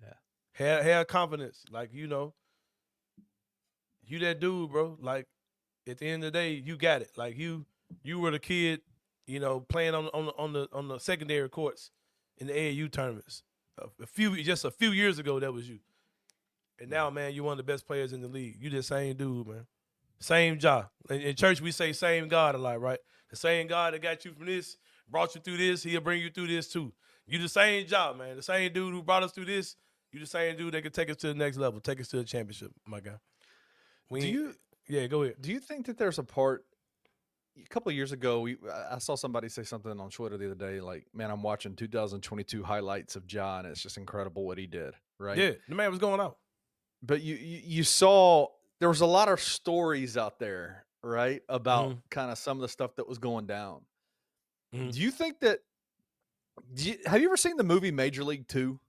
[SPEAKER 1] Yeah. Have confidence. Like, you that dude, bro. Like, at the end of the day, you got it. Like you were the kid, playing on the secondary courts in the AAU tournaments. A few years ago, that was you. And now, man, you're one of the best players in the league. You the same dude, man. Same Ja. In church, we say same God a lot, right? The same God that got you from this, brought you through this, he'll bring you through this too. You the same Ja, man. The same dude who brought us through this, you the same dude that can take us to the next level, take us to the championship, my guy. Yeah, go ahead.
[SPEAKER 2] Do you think that there's a part? A couple of years ago, I saw somebody say something on Twitter the other day, like, "Man, I'm watching 2022 highlights of Ja, and it's just incredible what he did." Right?
[SPEAKER 1] Yeah, the man was going out.
[SPEAKER 2] But you saw there was a lot of stories out there, right, about kind of some of the stuff that was going down. Do you think that? Have you ever seen the movie Major League 2?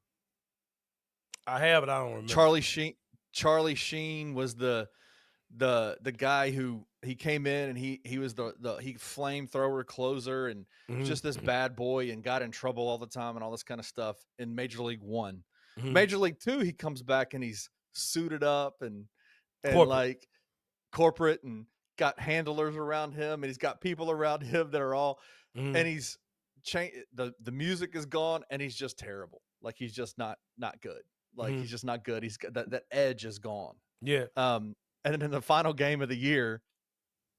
[SPEAKER 1] I have, but I don't remember.
[SPEAKER 2] Charlie Sheen was the guy who he came in and he was the flamethrower closer and just this bad boy and got in trouble all the time and all this kind of stuff in Major League 1. Major League 2, he comes back and he's suited up and like corporate and got handlers around him and he's got people around him that are all and he's the music is gone and he's just terrible. Like he's just not good. Like he's just not good. He's got that edge is gone.
[SPEAKER 1] Yeah.
[SPEAKER 2] And then in the final game of the year,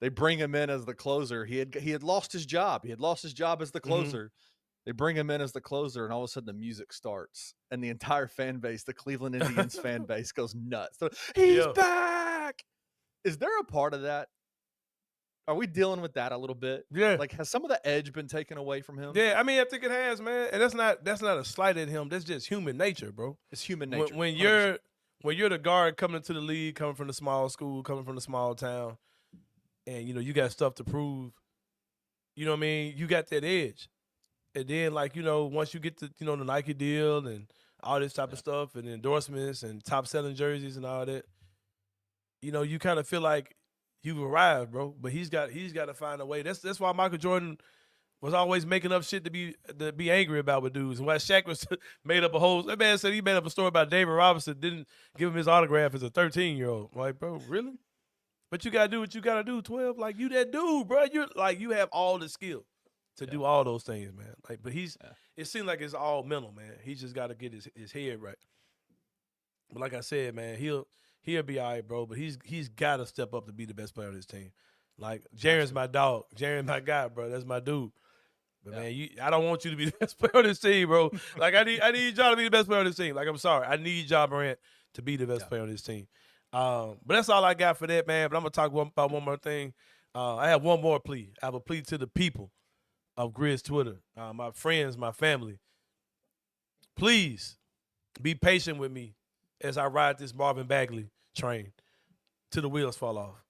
[SPEAKER 2] they bring him in as the closer. He had lost his job. He had lost his job as the closer. They bring him in as the closer, and all of a sudden the music starts, and the entire fan base, the Cleveland Indians fan base, goes nuts. He's back. Is there a part of that? Are we dealing with that a little bit?
[SPEAKER 1] Yeah.
[SPEAKER 2] Like, has some of the edge been taken away from him?
[SPEAKER 1] Yeah, I mean, I think it has, man. And that's not a slight at him. That's just human nature, bro.
[SPEAKER 2] It's human nature.
[SPEAKER 1] When
[SPEAKER 2] 100%.
[SPEAKER 1] you're the guard coming into the league, coming from the small school, coming from the small town, and you got stuff to prove. You know what I mean? You got that edge. And then, like, once you get to, the Nike deal and all this type of stuff and endorsements and top selling jerseys and all that, you kind of feel like you've arrived, bro. But he's got to find a way. That's why Michael Jordan was always making up shit to be angry about with dudes. And why Shaq was made up that man said he made up a story about David Robinson, didn't give him his autograph as a 13-year-old. Like, bro, really? But you gotta do what you gotta do, 12. Like, you that dude, bro. You have all the skill to do all those things, man. Like, but it seems like it's all mental, man. He just got to get his head right. But like I said, man, he'll be all right, bro. But he's got to step up to be the best player on his team. Like, Jaren's my dog. Jaren's my guy, bro. That's my dude. But man, I don't want you to be the best player on this team, bro. Like, I need y'all to be the best player on this team. Like, I'm sorry, I need Ja Morant to be the best player on this team. But that's all I got for that, man. But I'm gonna talk about one more thing. I have one more plea. I have a plea to the people of Grizz Twitter, my friends, my family. Please be patient with me as I ride this Marvin Bagley train till the wheels fall off.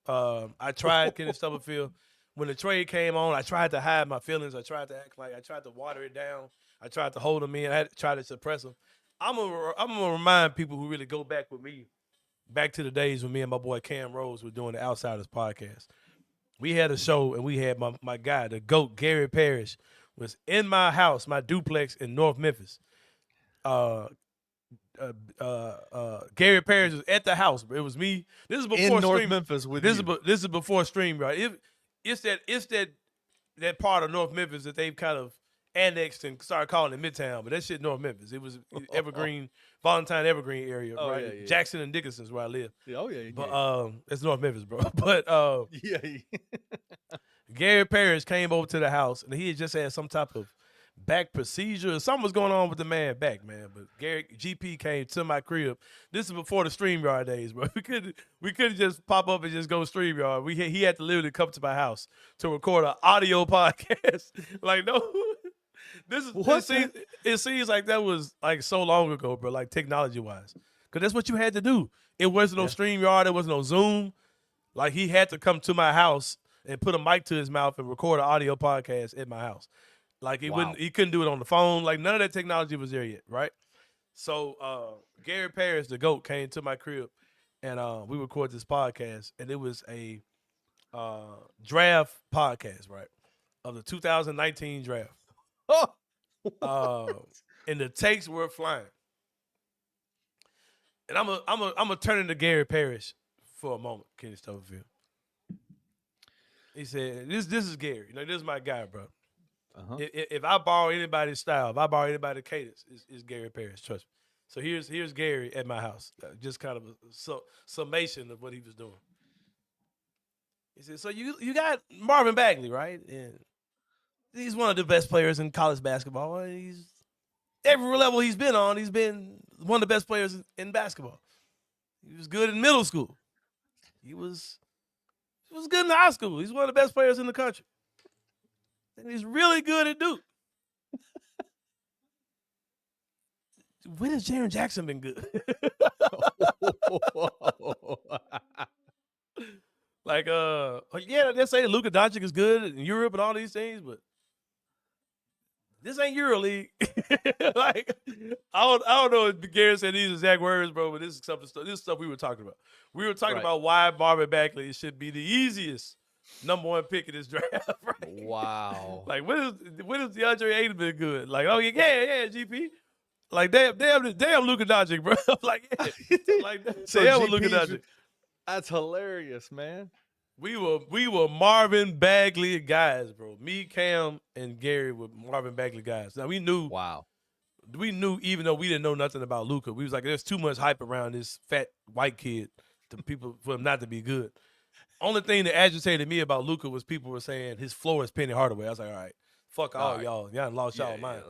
[SPEAKER 1] I tried Kenneth Stubblefield. When the trade came on, I tried to hide my feelings. I tried to act like I tried to water it down. I tried to hold them in. I tried to suppress them. I'm gonna remind people who really go back with me, back to the days when me and my boy Cam Rose were doing the Outsiders podcast. We had a show, and we had my guy, the GOAT, Gary Parrish, was in my house, my duplex in North Memphis. Gary Parrish was at the house. It was me. This is before
[SPEAKER 2] in North Memphis with
[SPEAKER 1] this
[SPEAKER 2] you.
[SPEAKER 1] This is before StreamYard. It's that part of North Memphis that they've kind of annexed and started calling it Midtown, but that shit North Memphis. It was Evergreen, Valentine Evergreen area, right? Yeah. Jackson and Dickinson's where I live. But it's North Memphis, bro. But Gary Parrish came over to the house, and he had just had some type of back procedure or something was going on with the man back, man. But GP came to my crib. This is before the StreamYard days, bro. We couldn't just pop up and just go StreamYard. He had to literally come to my house to record an audio podcast. Like, no. It seems like that was like so long ago, bro, like technology wise. Because that's what you had to do. It wasn't no StreamYard, there wasn't no Zoom. Like, he had to come to my house and put a mic to his mouth and record an audio podcast at my house. Like, he couldn't do it on the phone. Like, none of that technology was there yet, right? So Gary Parrish, the GOAT, came to my crib, and we recorded this podcast, and it was a draft podcast, right, of the 2019 draft. And the takes were flying. And I'm a turn into Gary Parrish for a moment, Kenny Stubblefield. He said, "This is Gary. This is my guy, bro. If I borrow anybody's style, if I borrow anybody's cadence, it's Gary Parrish. Trust me." So here's Gary at my house. Just kind of a summation of what he was doing. He said, "So you got Marvin Bagley, right? And he's one of the best players in college basketball. He's every level he's been on, he's been one of the best players in basketball. He was good in middle school. He was good in high school. He's one of the best players in the country. And he's really good at Duke. When has Jaren Jackson been good?" Like, they say Luka Doncic is good in Europe and all these things, but this ain't EuroLeague. Like, I don't know if Gary said these exact words, bro, but this is stuff we were talking about. We were talking about why Marvin Bagley should be the easiest number one pick in this draft. Right?
[SPEAKER 2] Wow.
[SPEAKER 1] Like, when is DeAndre Ayton been good? Like, oh yeah, GP. Like, damn Luka Doncic, bro. Like, like
[SPEAKER 2] so
[SPEAKER 1] damn Luka Doncic.
[SPEAKER 2] That's hilarious, man.
[SPEAKER 1] We were Marvin Bagley guys, bro. Me, Cam, and Gary were Marvin Bagley guys. Now, we knew.
[SPEAKER 2] Wow.
[SPEAKER 1] We knew, even though we didn't know nothing about Luka, we was like, there's too much hype around this fat white kid for him not to be good. Only thing that agitated me about Luka was people were saying his floor is Penny Hardaway. I was like, all right, fuck all y'all. Y'all lost y'all mind.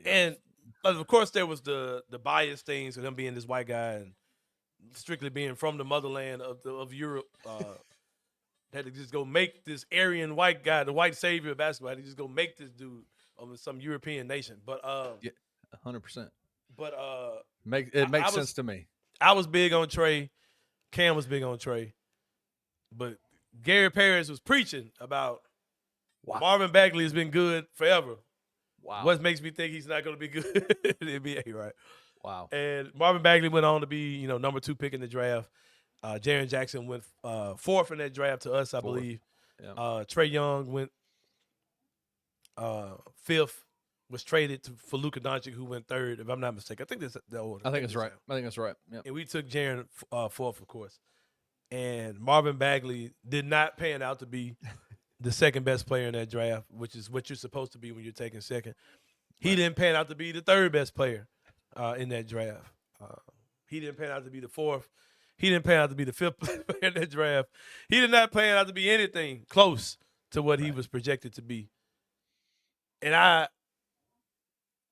[SPEAKER 1] And of course, there was the bias things of him being this white guy and strictly being from the motherland of Europe. Had to just go make this Aryan white guy, the white savior of basketball. Had to just go make this dude of some European nation. But
[SPEAKER 2] 100%.
[SPEAKER 1] But
[SPEAKER 2] It makes sense to me.
[SPEAKER 1] I was big on Trey. Cam was big on Trey. But Gary Parrish was preaching about Marvin Bagley has been good forever.
[SPEAKER 2] Wow.
[SPEAKER 1] What makes me think he's not going to be good in the NBA, right?
[SPEAKER 2] Wow.
[SPEAKER 1] And Marvin Bagley went on to be, number 2 pick in the draft. Jaren Jackson went 4th in that draft to us, I believe.
[SPEAKER 2] Yeah.
[SPEAKER 1] Trey Young went 5th. Was traded for Luka Doncic, who went 3rd, if I'm not mistaken. I think that's the order.
[SPEAKER 2] I think it's right. I think that's right. Yep.
[SPEAKER 1] And we took Jaren 4th, of course. And Marvin Bagley did not pan out to be the second best player in that draft, which is what you're supposed to be when you're taking second. He didn't pan out to be the 3rd best player in that draft. He didn't pan out to be the 4th. He didn't pan out to be the 5th player in that draft. He did not pan out to be anything close to what he was projected to be.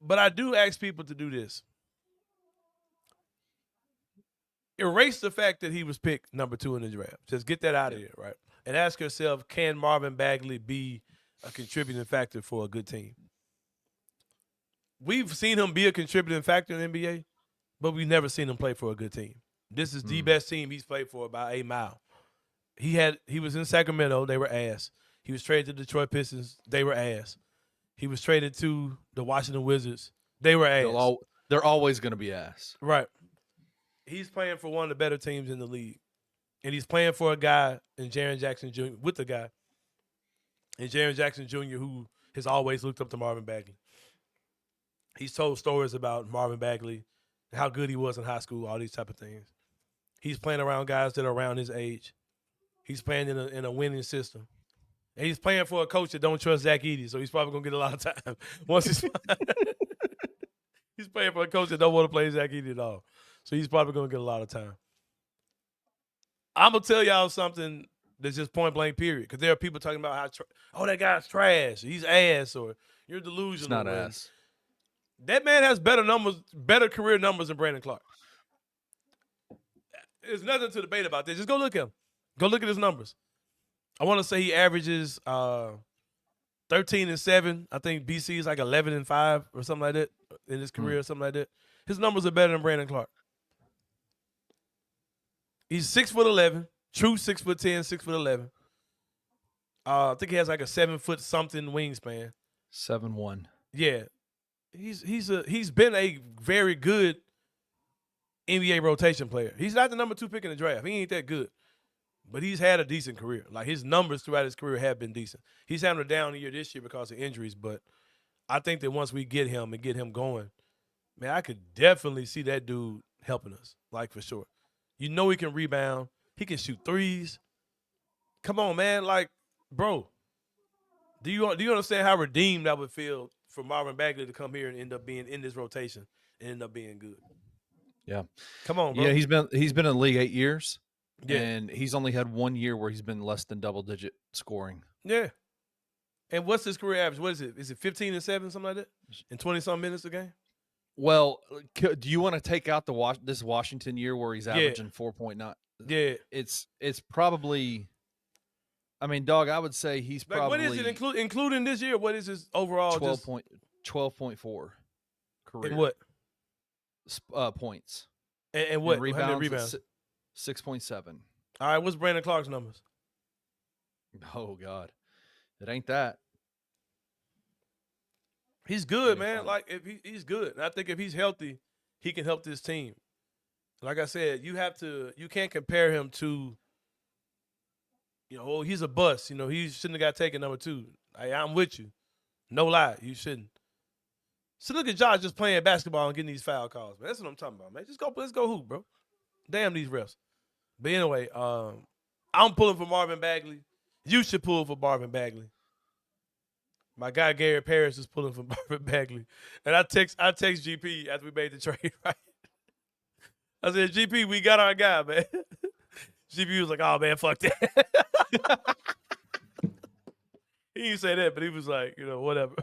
[SPEAKER 1] But I do ask people to do this. Erase the fact that he was picked number 2 in the draft. Just get that out of here, right? And ask yourself, can Marvin Bagley be a contributing factor for a good team? We've seen him be a contributing factor in the NBA, but we've never seen him play for a good team. This is the best team he's played for by a mile. He was in Sacramento. They were ass. He was traded to the Detroit Pistons. They were ass. He was traded to the Washington Wizards. They were ass.
[SPEAKER 2] They're always going to be ass.
[SPEAKER 1] Right. He's playing for one of the better teams in the league. And he's playing for a guy in Jaren Jackson Jr., with the guy in Jaren Jackson Jr., who has always looked up to Marvin Bagley. He's told stories about Marvin Bagley, how good he was in high school, all these type of things. He's playing around guys that are around his age. He's playing in a winning system. And he's playing for a coach that don't trust Zach Edey, so he's probably going to get a lot of time once he's playing for a coach that don't want to play Zach Edey at all. So he's probably going to get a lot of time. I'm going to tell y'all something that's just point blank, period. Because there are people talking about how, that guy's trash. He's ass, or you're delusional.
[SPEAKER 2] It's not ass.
[SPEAKER 1] That man has better career numbers than Brandon Clark. There's nothing to debate about this. Just go look at him. Go look at his numbers. I want to say he averages 13-7. I think BC is like 11-5 or something like that in his career, or something like that. His numbers are better than Brandon Clark. He's 6'11", true 6'10", 6'11". I think he has like a 7-foot something wingspan.
[SPEAKER 2] 7'1".
[SPEAKER 1] Yeah, he's been a very good NBA rotation player. He's not the number 2 pick in the draft. He ain't that good, but he's had a decent career. Like, his numbers throughout his career have been decent. He's having a down year this year because of injuries, but I think that once we get him and get him going, man, I could definitely see that dude helping us, like, for sure. He can rebound. He can shoot threes. Come on, man. Like, bro, do you understand how redeemed I would feel for Marvin Bagley to come here and end up being in this rotation and end up being good?
[SPEAKER 2] Yeah.
[SPEAKER 1] Come on, bro.
[SPEAKER 2] Yeah, he's been in the league 8 years.
[SPEAKER 1] Yeah.
[SPEAKER 2] And he's only had 1 year where he's been less than double-digit scoring.
[SPEAKER 1] Yeah. And what's his career average? What is it? Is it 15-7, something like that? In 20-some minutes a game?
[SPEAKER 2] Well, do you want to take out this Washington year where he's averaging 4.9?
[SPEAKER 1] Yeah.
[SPEAKER 2] It's probably, I mean, dog, I would say he's
[SPEAKER 1] like,
[SPEAKER 2] probably.
[SPEAKER 1] what is it, including this year? What is his overall?
[SPEAKER 2] 12.4 career.
[SPEAKER 1] And what?
[SPEAKER 2] Points.
[SPEAKER 1] And what?
[SPEAKER 2] And
[SPEAKER 1] rebounds?
[SPEAKER 2] 6.7.
[SPEAKER 1] All right, what's Brandon Clark's numbers?
[SPEAKER 2] Oh, God. It ain't that.
[SPEAKER 1] He's good, man. Like, if he's good. And I think if he's healthy, he can help this team. Like I said, you can't compare him to, he's a bust. He shouldn't have got taken number 2. I'm with you. No lie, you shouldn't. So look at Josh just playing basketball and getting these foul calls, man. That's what I'm talking about, man. Let's go hoop, bro. Damn these refs. But anyway, I'm pulling for Marvin Bagley. You should pull for Marvin Bagley. My guy Gary Parrish is pulling for Marvin Bagley. And I text GP after we made the trade, right? I said, GP, we got our guy, man. GPU was like, "Oh man, fuck that." He didn't say that, but he was like, whatever.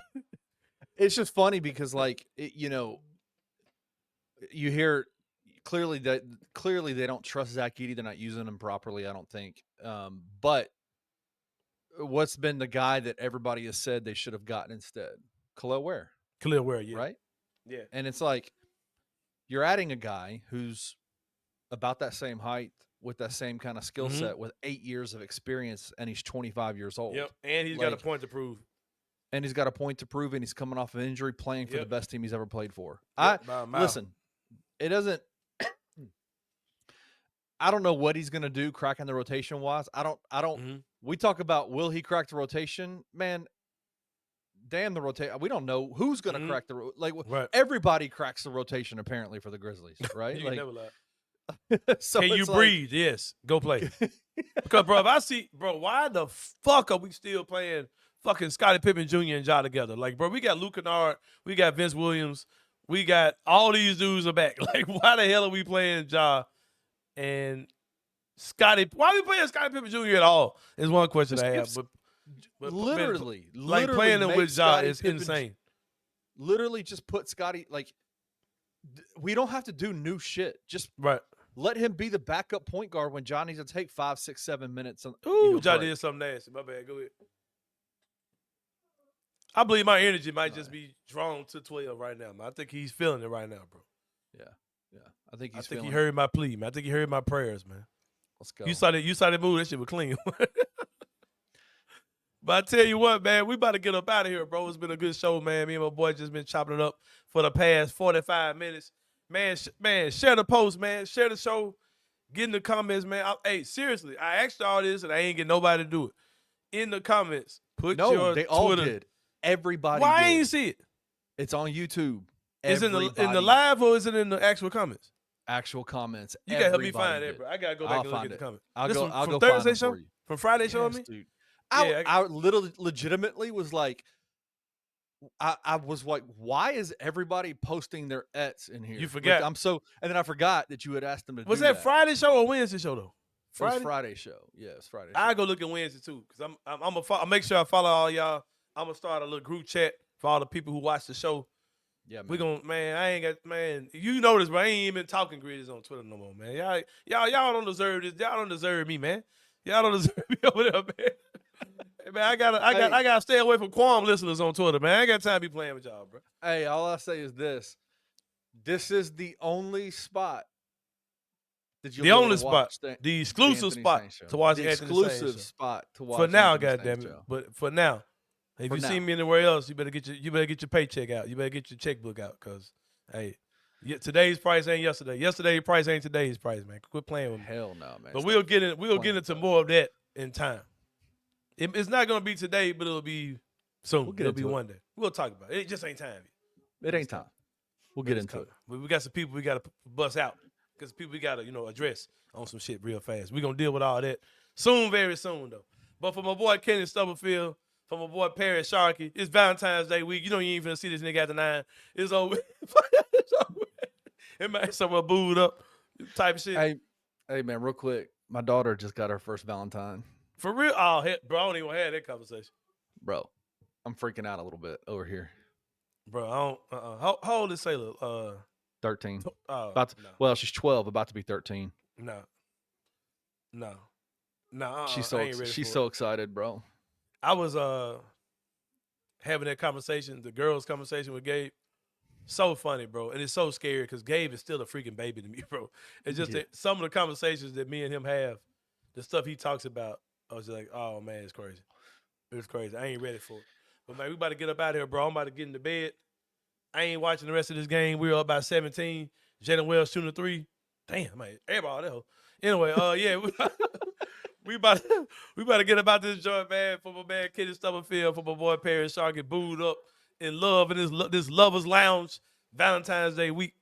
[SPEAKER 2] It's just funny because, like, you hear clearly they don't trust Zach Edey. They're not using him properly, I don't think. But what's been the guy that everybody has said they should have gotten instead? Khalil Ware.
[SPEAKER 1] Khalil Ware, yeah.
[SPEAKER 2] Right?
[SPEAKER 1] Yeah.
[SPEAKER 2] And it's like you're adding a guy who's about that same height with that same kind of skill set with 8 years of experience, and he's 25 years old.
[SPEAKER 1] Yep, and he's got a point to prove.
[SPEAKER 2] And he's got a point to prove, and he's coming off an injury, playing for the best team he's ever played for.
[SPEAKER 1] Yep,
[SPEAKER 2] Listen, it doesn't. I don't know what he's going to do cracking the rotation wise. I don't. We talk about will he crack the rotation, man. Damn the rotation. We don't know who's going to crack the
[SPEAKER 1] right.
[SPEAKER 2] Everybody cracks the rotation apparently for the Grizzlies, right?
[SPEAKER 1] You never lie.
[SPEAKER 2] So
[SPEAKER 1] can you breathe? Yes, go play. Because bro, if I see, bro, why the fuck are we still playing fucking Scottie Pippen Jr. and Ja together? Like, bro, we got Luke Kennard, we got Vince Williams, we got all these dudes are back. Like, why the hell are we playing Ja and Scottie? Why are we playing Scottie Pippen Jr. at all? Is one question I have. But
[SPEAKER 2] literally,
[SPEAKER 1] like playing him with Ja is insane.
[SPEAKER 2] Literally, just put Scottie like. We don't have to do new shit. Just let him be the backup point guard when John needs to take 5, 6, 7 minutes.
[SPEAKER 1] Ooh, Ja did something nasty. My bad. Go ahead. I believe my energy might just be drawn to 12 right now, man. I think he's feeling it right now, bro.
[SPEAKER 2] Yeah. I think
[SPEAKER 1] he heard my plea, man. I think he heard my prayers, man.
[SPEAKER 2] Let's go.
[SPEAKER 1] You saw that move. That shit was clean. But I tell you what, man, we about to get up out of here, bro. It's been a good show, man. Me and my boy just been chopping it up for the past 45 minutes. Man, share the post, man. Share the show. Get in the comments, man. Hey, seriously, I asked all this, and I ain't get nobody to do it. In the comments, put your
[SPEAKER 2] they
[SPEAKER 1] Twitter.
[SPEAKER 2] all did. Everybody
[SPEAKER 1] Why
[SPEAKER 2] did.
[SPEAKER 1] ain't you see it?
[SPEAKER 2] It's on YouTube.
[SPEAKER 1] Is it in the live or is it in the actual comments?
[SPEAKER 2] Actual comments.
[SPEAKER 1] You gotta help me find that, bro. I gotta go back and look at the comments.
[SPEAKER 2] I'll
[SPEAKER 1] from
[SPEAKER 2] go
[SPEAKER 1] Thursday
[SPEAKER 2] find
[SPEAKER 1] show?
[SPEAKER 2] for you.
[SPEAKER 1] From Friday show,
[SPEAKER 2] Yes,
[SPEAKER 1] me?
[SPEAKER 2] dude.
[SPEAKER 1] Yeah,
[SPEAKER 2] I literally legitimately was like, I was like, why is everybody posting their ets in here?
[SPEAKER 1] You forgot.
[SPEAKER 2] And then I forgot that you had asked them to
[SPEAKER 1] Was
[SPEAKER 2] do
[SPEAKER 1] that Friday show or Wednesday show though?
[SPEAKER 2] Friday? It was Friday show. Yeah, it's Friday show.
[SPEAKER 1] I go look at Wednesday too, because I'll make sure I follow all y'all. I'm gonna start a little group chat for all the people who watch the show.
[SPEAKER 2] Yeah, man.
[SPEAKER 1] We gonna, man, I ain't got, man, you notice, but I ain't even talking Grizzlies on Twitter no more, man. Y'all don't deserve this. Y'all don't deserve me, man. Y'all don't deserve me over there, man. Hey, man, I gotta stay away from Quam listeners on Twitter, man. I ain't got time to be playing with y'all, bro.
[SPEAKER 2] Hey, all I say is this. This is the only spot that
[SPEAKER 1] the only spot, the exclusive spot to watch
[SPEAKER 2] the exclusive spot to watch.
[SPEAKER 1] For now, goddammit. But for now, if you see me anywhere else, you better get your paycheck out. You better get your checkbook out, cause hey, today's price ain't yesterday. Yesterday's price ain't today's price, man. Quit playing with me.
[SPEAKER 2] Hell no, man.
[SPEAKER 1] But we'll get into more of that in time. It's not gonna be today, but it'll be soon. It'll be one day. We'll talk about it. It just ain't time yet.
[SPEAKER 2] It ain't time. We'll get into it.
[SPEAKER 1] But we got some people we gotta bust out. Because people we gotta, address on some shit real fast. We're gonna deal with all that soon, very soon though. But for my boy Kenny Stubblefield, for my boy Perry Sharkey, it's Valentine's Day week. You ain't even finna see this nigga after 9. It's over. It's over. It might somewhere booed up type of shit.
[SPEAKER 2] Hey man, real quick. My daughter just got her first Valentine.
[SPEAKER 1] For real? Oh, bro, I don't even have that conversation.
[SPEAKER 2] Bro, I'm freaking out a little bit over here.
[SPEAKER 1] Bro, I don't. How old is Sailor?
[SPEAKER 2] 13.
[SPEAKER 1] No.
[SPEAKER 2] Well, she's 12, about to be 13.
[SPEAKER 1] No.
[SPEAKER 2] She's so excited, bro.
[SPEAKER 1] I was having that conversation, the girls' conversation with Gabe. So funny, bro, and it's so scary because Gabe is still a freaking baby to me, bro. It's just that some of the conversations that me and him have, the stuff he talks about, I was just like, oh man, it's crazy. It's crazy. I ain't ready for it. But man, we about to get up out of here, bro. I'm about to get into bed. I ain't watching the rest of this game. We were up by 17. Jalen Wells shooting a 3. Damn, man. Everybody else. Anyway, yeah, we about to get about this joint, man. For my man Kenny Stubblefield, for my boy Perry Sharkey, booed up in love in this lovers lounge Valentine's Day week.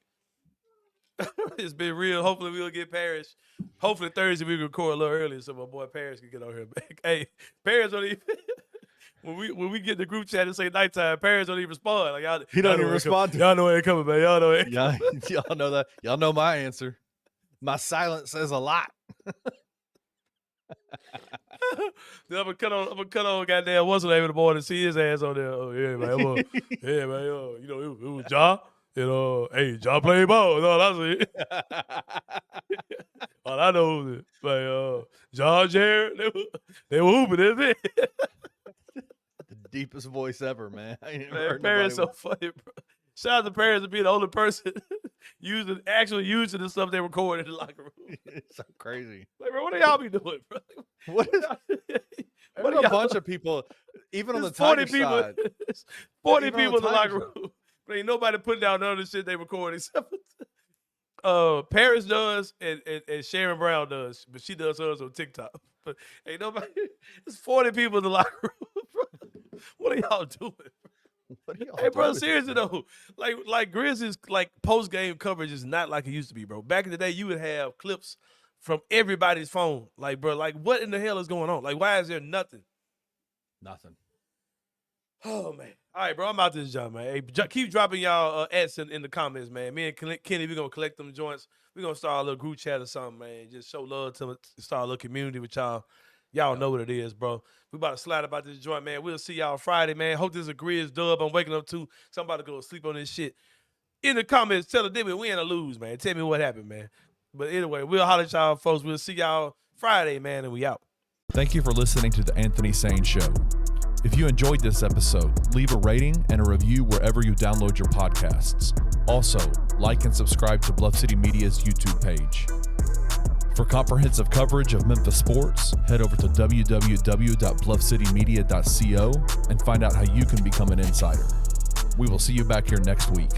[SPEAKER 1] It's been real. Hopefully we'll get Paris. Hopefully Thursday we can record a little earlier so my boy Paris can get on here back. Hey, Paris don't even when we get in the group chat and say nighttime, Paris don't even respond. Like
[SPEAKER 2] he don't even respond.
[SPEAKER 1] Y'all know where it coming, man. Y'all know it.
[SPEAKER 2] Y'all know that. Y'all know my answer. My silence says a lot.
[SPEAKER 1] Then I'm gonna cut on goddamn what's the name of the boy to see his ass on there. Oh yeah, man. Yeah, man. You know, it was Ja. You know, hey, Ja played ball. No, that's it. All I know is like Ja Jared, they were hooping, that's it.
[SPEAKER 2] The deepest voice ever, man. I ain't never
[SPEAKER 1] Man,
[SPEAKER 2] heard
[SPEAKER 1] Paris so
[SPEAKER 2] nobody
[SPEAKER 1] funny, bro. Shout out to Paris to be the only person actually using the stuff they recorded in the locker room.
[SPEAKER 2] It's so crazy.
[SPEAKER 1] Like, bro, what do y'all be doing, bro?
[SPEAKER 2] What is?
[SPEAKER 1] What
[SPEAKER 2] There's
[SPEAKER 1] do
[SPEAKER 2] a bunch of people, even on the
[SPEAKER 1] There's 40
[SPEAKER 2] Tiger
[SPEAKER 1] people.
[SPEAKER 2] side.
[SPEAKER 1] 40
[SPEAKER 2] Even on
[SPEAKER 1] people in
[SPEAKER 2] the
[SPEAKER 1] the locker
[SPEAKER 2] Tiger
[SPEAKER 1] room. But ain't nobody putting down none of the shit they record except Paris does and Sharon Brown does, but she does hers on TikTok. But ain't nobody. There's 40 people in the locker room, bro. What are y'all doing?
[SPEAKER 2] What are y'all
[SPEAKER 1] Hey, bro,
[SPEAKER 2] doing?
[SPEAKER 1] seriously though, like Grizzlies like post game coverage is not like it used to be, bro. Back in the day, you would have clips from everybody's phone. Like, bro, like what in the hell is going on? Like, why is there nothing?
[SPEAKER 2] Nothing.
[SPEAKER 1] Oh man! All right, bro, I'm out this job, man. Hey, keep dropping y'all ads in the comments, man. Me and Kenny, we're gonna collect them joints. We're gonna start a little group chat or something, man. Just show love to start a little community with y'all. Y'all know what it is, bro. We about to slide about this joint, man. We'll see y'all Friday, man. Hope this is a Grizz dub. I'm waking up too. Somebody go to sleep on this shit. In the comments, tell us did we win or lose, man. Tell me what happened, man. But anyway, we'll holler at y'all, folks. We'll see y'all Friday, man, and we out.
[SPEAKER 6] Thank you for listening to the Anthony Sain Show. If you enjoyed this episode, leave a rating and a review wherever you download your podcasts. Also, like and subscribe to Bluff City Media's YouTube page. For comprehensive coverage of Memphis sports, head over to www.bluffcitymedia.co and find out how you can become an insider. We will see you back here next week.